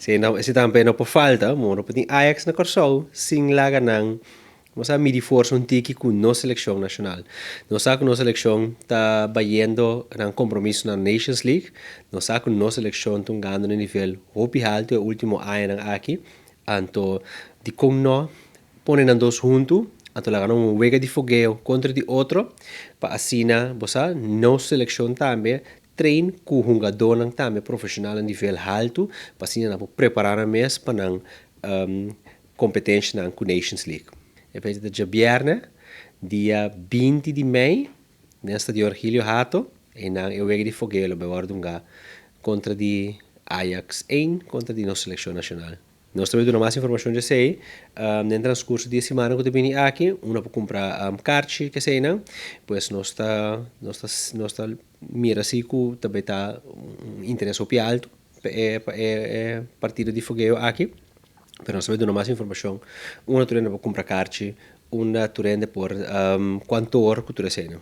se também não por falta, moro por Ajax na Corsol, sim lá ganang, mas a medir força um tiki com nossa seleção nacional. Nós sabe que nossa seleção está batendo um compromisso na Nations League, nós sabe que nossa seleção está ganhando no nível hopi alto, o último ano aqui, então de como nós ponen os dois juntos, então lá ganam um wega de fogueo contra de outro, para assim, você nossa seleção também trein com jogador também profissional a nível alto, para assim não preparar mais para competência na Nations League. E poi da Giabierne, dia 20 di Mei, nel stadio Archilio Hato, e na eu vedi di Foghelo, beguardunga, contra di Ajax 1, contra di nostra selezione nazionale. Nós também damos mais informação de sei, no transcurso de semana que eu aqui, uma para comprar carne que sei não, pois nós mira se que também está interesse alto é partido de fogueo aqui. Pero nós sabemos mais informação, uma turenda para comprar carne, uma turenda por quanto hora que tu recebe.